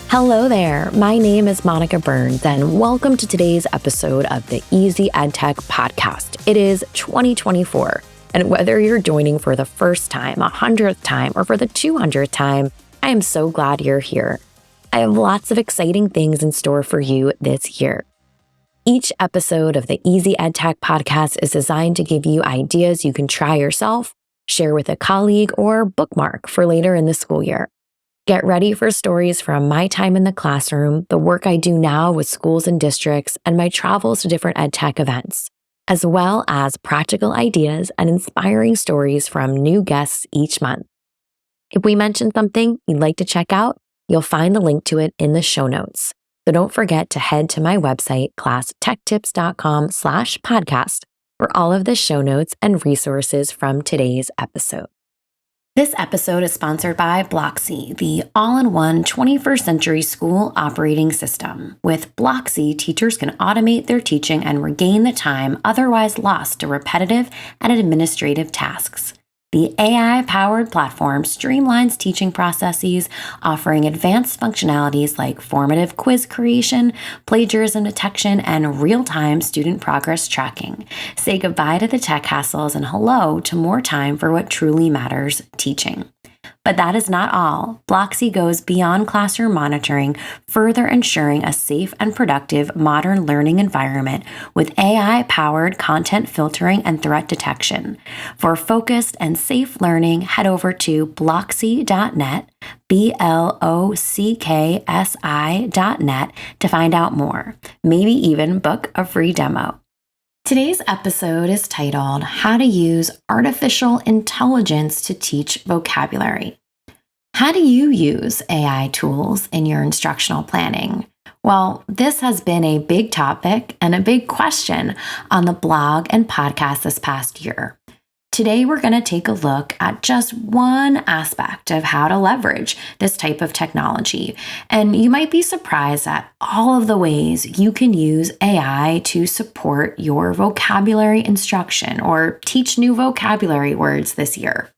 Hello there. My name is Monica Burns, and welcome to today's episode of the Easy EdTech podcast. It is 2024, and whether you're joining for the first time, 100th time, or for the 200th time, I am so glad you're here. I have lots of exciting things in store for you this year. Each episode of the Easy EdTech podcast is designed to give you ideas you can try yourself, share with a colleague, or bookmark for later in the school year. Get ready for stories from my time in the classroom, the work I do now with schools and districts, and my travels to different EdTech events, as well as practical ideas and inspiring stories from new guests each month. If we mention something you'd like to check out, you'll find the link to it in the show notes. So don't forget to head to my website, classtechtips.com/podcast, for all of the show notes and resources from today's episode. This episode is sponsored by Blocksy, the all-in-one 21st century school operating system. With Blocksy, teachers can automate their teaching and regain the time otherwise lost to repetitive and administrative tasks. The AI-powered platform streamlines teaching processes, offering advanced functionalities like formative quiz creation, plagiarism detection, and real-time student progress tracking. Say goodbye to the tech hassles and hello to more time for what truly matters, teaching. But that is not all. Blocksy goes beyond classroom monitoring, further ensuring a safe and productive modern learning environment with AI-powered content filtering and threat detection. For focused and safe learning, head over to blocksy.net, BLOCKSI.net to find out more. Maybe even book a free demo. Today's episode is titled, How to Use Artificial Intelligence to Teach Vocabulary. How do you use AI tools in your instructional planning? Well, this has been a big topic and a big question on the blog and podcast this past year. Today, we're going to take a look at just one aspect of how to leverage this type of technology. And you might be surprised at all of the ways you can use AI to support your vocabulary instruction or teach new vocabulary words this year.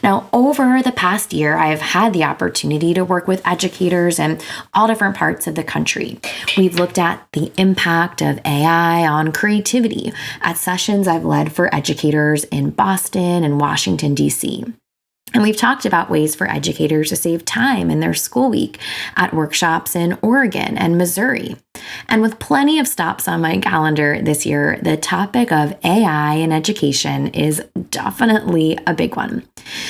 Now, over the past year, I have had the opportunity to work with educators in all different parts of the country. We've looked at the impact of AI on creativity at sessions I've led for educators in Boston and Washington, D.C. And we've talked about ways for educators to save time in their school week at workshops in Oregon and Missouri. And with plenty of stops on my calendar this year, the topic of AI in education is definitely a big one.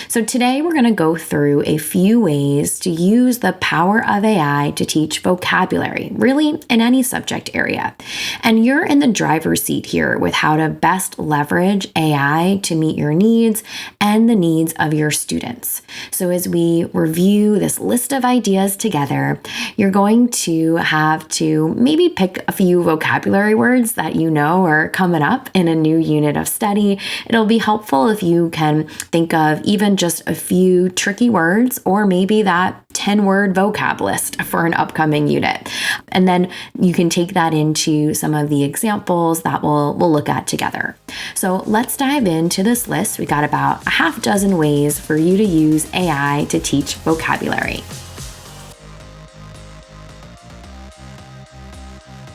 So today we're going to go through a few ways to use the power of AI to teach vocabulary, really in any subject area. And you're in the driver's seat here with how to best leverage AI to meet your needs and the needs of your students. So as we review this list of ideas together, you're going to have to maybe pick a few vocabulary words that you know are coming up in a new unit of study. It'll be helpful if you can think of even just a few tricky words or maybe that 10-word vocab list for an upcoming unit. And then you can take that into some of the examples that we'll look at together. So let's dive into this list. We got about a half dozen ways for you to use AI to teach vocabulary.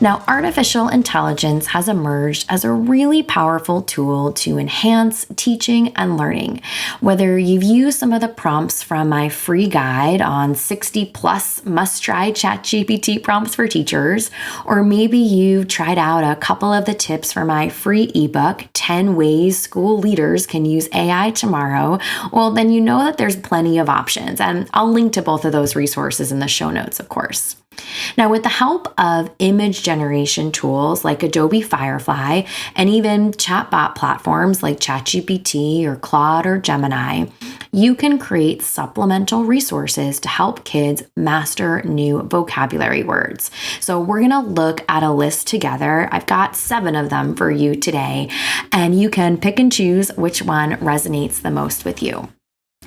Now, artificial intelligence has emerged as a really powerful tool to enhance teaching and learning. Whether you've used some of the prompts from my free guide on 60 plus must-try ChatGPT prompts for teachers, or maybe you've tried out a couple of the tips for my free ebook, 10 Ways School Leaders Can Use AI Tomorrow, well, then you know that there's plenty of options, and I'll link to both of those resources in the show notes, of course. Now, with the help of image generation tools like Adobe Firefly and even chatbot platforms like ChatGPT or Claude or Gemini, you can create supplemental resources to help kids master new vocabulary words. So we're going to look at a list together. I've got 7 of them for you today, and you can pick and choose which one resonates the most with you.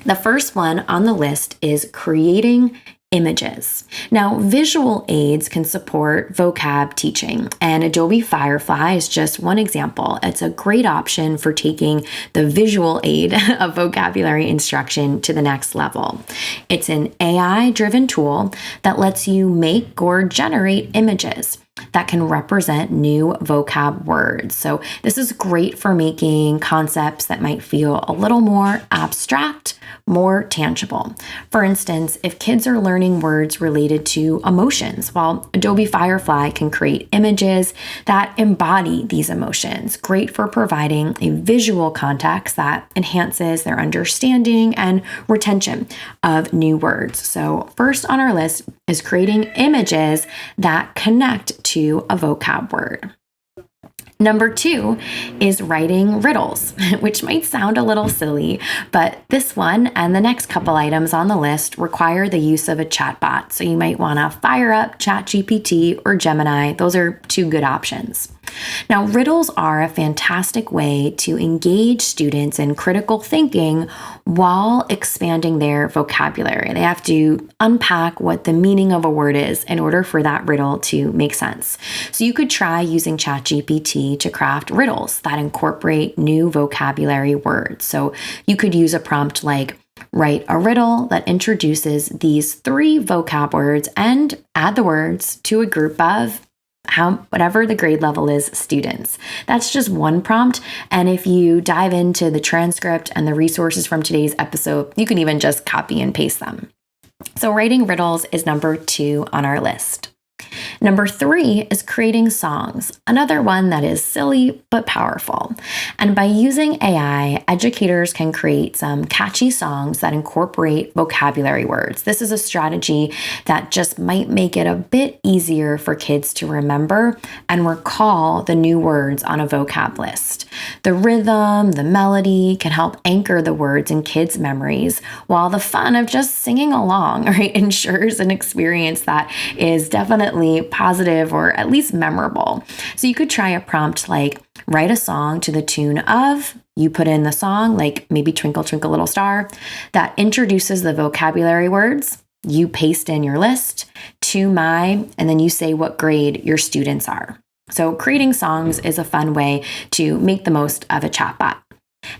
The first one on the list is creating images. Now, visual aids can support vocab teaching, and Adobe Firefly is just one example. It's a great option for taking the visual aid of vocabulary instruction to the next level. It's an AI-driven tool that lets you make or generate images that can represent new vocab words. So this is great for making concepts that might feel a little more abstract more tangible. For instance, if kids are learning words related to emotions, well, Adobe Firefly can create images that embody these emotions, great for providing a visual context that enhances their understanding and retention of new words. So first on our list is creating images that connect to a vocab word. Number 2 is writing riddles, which might sound a little silly, but this one and the next couple items on the list require the use of a chatbot. So you might want to fire up ChatGPT or Gemini. Those are 2 good options. Now, riddles are a fantastic way to engage students in critical thinking while expanding their vocabulary. They have to unpack what the meaning of a word is in order for that riddle to make sense. So you could try using ChatGPT to craft riddles that incorporate new vocabulary words. So you could use a prompt like, write a riddle that introduces these 3 vocab words and add the words to a group of whatever the grade level is, students. That's just one prompt. And if you dive into the transcript and the resources from today's episode, you can even just copy and paste them. So writing riddles is number 2 on our list. Number 3 is creating songs, another one that is silly but powerful. And by using AI, educators can create some catchy songs that incorporate vocabulary words. This is a strategy that just might make it a bit easier for kids to remember and recall the new words on a vocab list. The rhythm, the melody can help anchor the words in kids' memories, while the fun of just singing along, right, ensures an experience that is definitely positive or at least memorable. So you could try a prompt like, write a song to the tune of, you put in the song, like maybe Twinkle, Twinkle, Little Star, that introduces the vocabulary words. You paste in your list to my, and then you say what grade your students are. So creating songs is a fun way to make the most of a chatbot.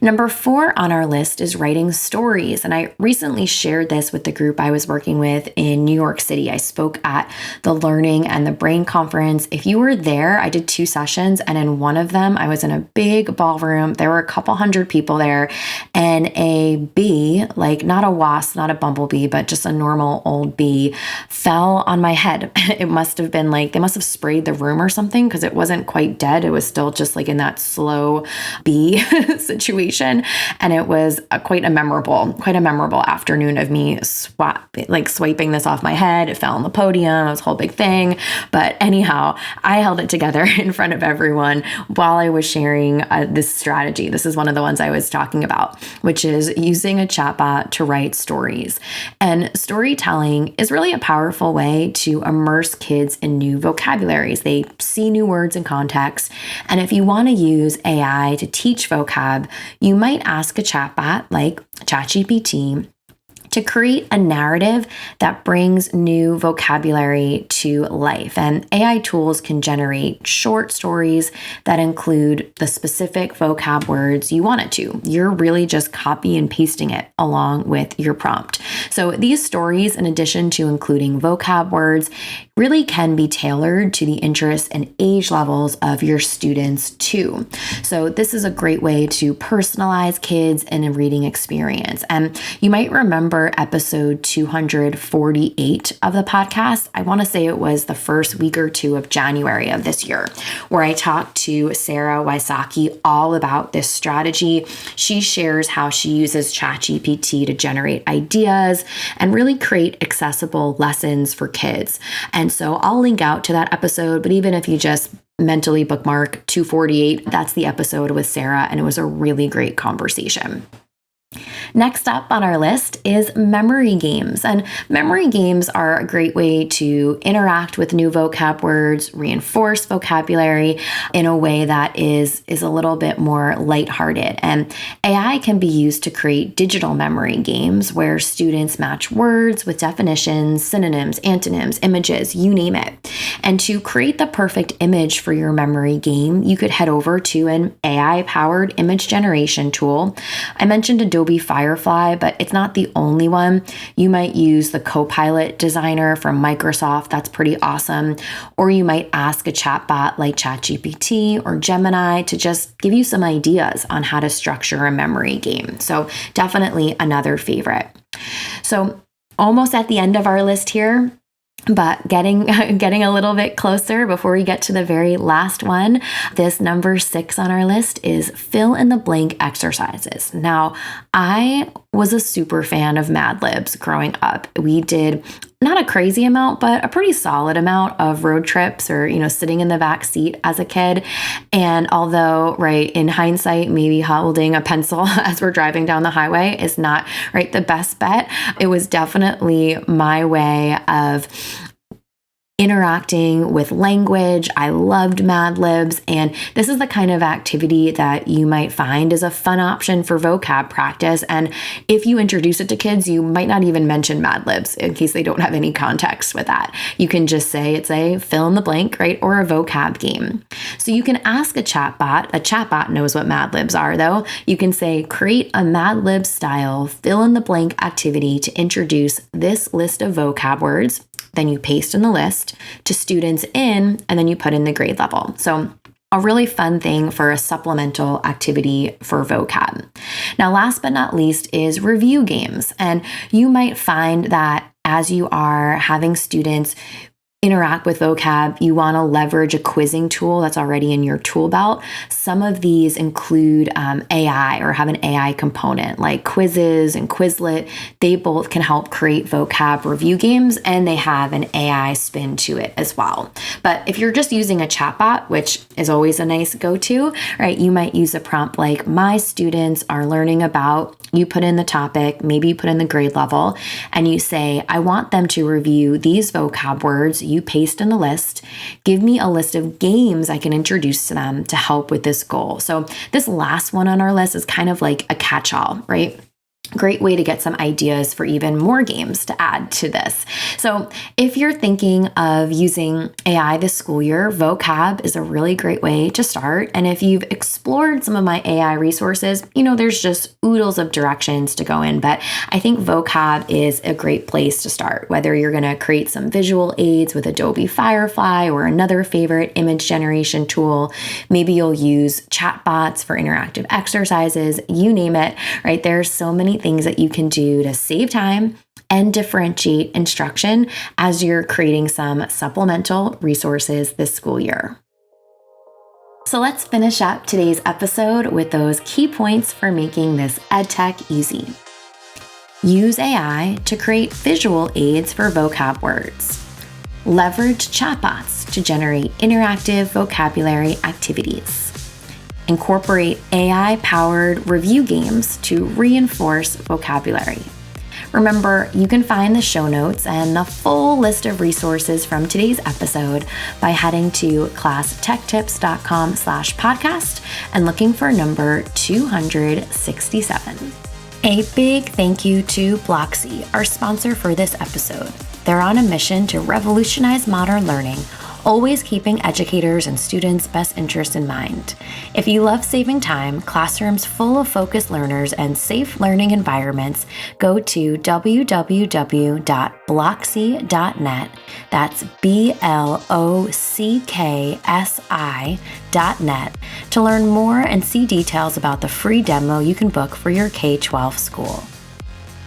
Number 4 on our list is writing stories. And I recently shared this with the group I was working with in New York City. I spoke at the Learning and the Brain Conference. If you were there, I did 2 sessions, and in one of them, I was in a big ballroom. There were a couple hundred people there, and a bee, like not a wasp, not a bumblebee, but just a normal old bee, fell on my head. It must have been like, they must have sprayed the room or something, because it wasn't quite dead. It was still just like in that slow bee situation. And it was quite a memorable afternoon of me swiping this off my head. It fell on the podium. It was a whole big thing. But anyhow, I held it together in front of everyone while I was sharing this strategy. This is one of the ones I was talking about, which is using a chatbot to write stories. And storytelling is really a powerful way to immerse kids in new vocabularies. They see new words in context. And if you want to use AI to teach vocab, you might ask a chatbot like ChatGPT to create a narrative that brings new vocabulary to life. And AI tools can generate short stories that include the specific vocab words you want it to. You're really just copy and pasting it along with your prompt. So these stories, in addition to including vocab words, really can be tailored to the interests and age levels of your students too. So this is a great way to personalize kids in a reading experience. And you might remember episode 248 of the podcast. I want to say it was the first week or 2 of January of this year, where I talked to Sarah Wysocki all about this strategy. She shares how she uses ChatGPT to generate ideas and really create accessible lessons for kids. And so I'll link out to that episode, but even if you just mentally bookmark 248, that's the episode with Sarah, and it was a really great conversation. Next up on our list is memory games. And memory games are a great way to interact with new vocab words, reinforce vocabulary in a way that is a little bit more lighthearted. And AI can be used to create digital memory games where students match words with definitions, synonyms, antonyms, images, you name it. And to create the perfect image for your memory game, you could head over to an AI-powered image generation tool. I mentioned Adobe Firefly, but it's not the only one. You might use the Copilot designer from Microsoft. That's pretty awesome. Or you might ask a chatbot like ChatGPT or Gemini to just give you some ideas on how to structure a memory game. So definitely another favorite. So almost at the end of our list here, but getting a little bit closer before we get to the very last one. This number 6 on our list is fill in the blank exercises. Now, I was a super fan of Mad Libs growing up. We did not a crazy amount, but a pretty solid amount of road trips or, sitting in the back seat as a kid. And although, right, in hindsight, maybe holding a pencil as we're driving down the highway is not, right, the best bet, it was definitely my way of interacting with language. I loved Mad Libs, and this is the kind of activity that you might find is a fun option for vocab practice. And if you introduce it to kids, you might not even mention Mad Libs in case they don't have any context with that. You can just say it's a fill in the blank, right, or a vocab game. So you can ask a chatbot. A chatbot knows what Mad Libs are, though. You can say, create a Mad Lib style fill in the blank activity to introduce this list of vocab words. Then you paste in the list to students and then you put in the grade level. So a really fun thing for a supplemental activity for vocab. Now, last but not least is review games. And you might find that as you are having students interact with vocab, you want to leverage a quizzing tool that's already in your tool belt. Some of these include AI or have an AI component like Quizzes and Quizlet. They both can help create vocab review games, and they have an AI spin to it as well. But if you're just using a chatbot, which is always a nice go-to, right, you might use a prompt like, my students are learning about, you put in the topic, maybe you put in the grade level, and you say, I want them to review these vocab words. You paste in the list, give me a list of games I can introduce to them to help with this goal. So this last one on our list is kind of like a catch-all, right? Great way to get some ideas for even more games to add to this. So if you're thinking of using AI this school year, vocab is a really great way to start. And if you've explored some of my AI resources, there's just oodles of directions to go in. But I think vocab is a great place to start, whether you're going to create some visual aids with Adobe Firefly or another favorite image generation tool. Maybe you'll use chatbots for interactive exercises, you name it, right? There's so many things that you can do to save time and differentiate instruction as you're creating some supplemental resources this school year. So let's finish up today's episode with those key points for making this EdTech easy. Use AI to create visual aids for vocab words. Leverage chatbots to generate interactive vocabulary activities. Incorporate AI-powered review games to reinforce vocabulary. Remember, you can find the show notes and the full list of resources from today's episode by heading to classtechtips.com/podcast and looking for number 267. A big thank you to Blocksy, our sponsor for this episode. They're on a mission to revolutionize modern learning, always keeping educators and students' best interests in mind. If you love saving time, classrooms full of focused learners, and safe learning environments, go to www.blocksy.net. That's BLOCKSI.net to learn more and see details about the free demo you can book for your K-12 school.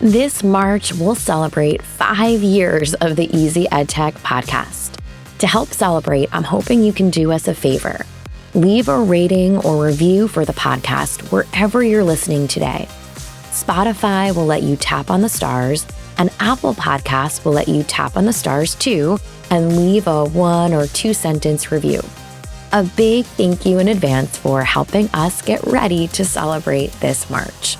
This March, we'll celebrate 5 years of the Easy EdTech podcast. To help celebrate, I'm hoping you can do us a favor. Leave a rating or review for the podcast wherever you're listening today. Spotify will let you tap on the stars, and Apple Podcasts will let you tap on the stars too and leave a 1 or 2 sentence review. A big thank you in advance for helping us get ready to celebrate this March.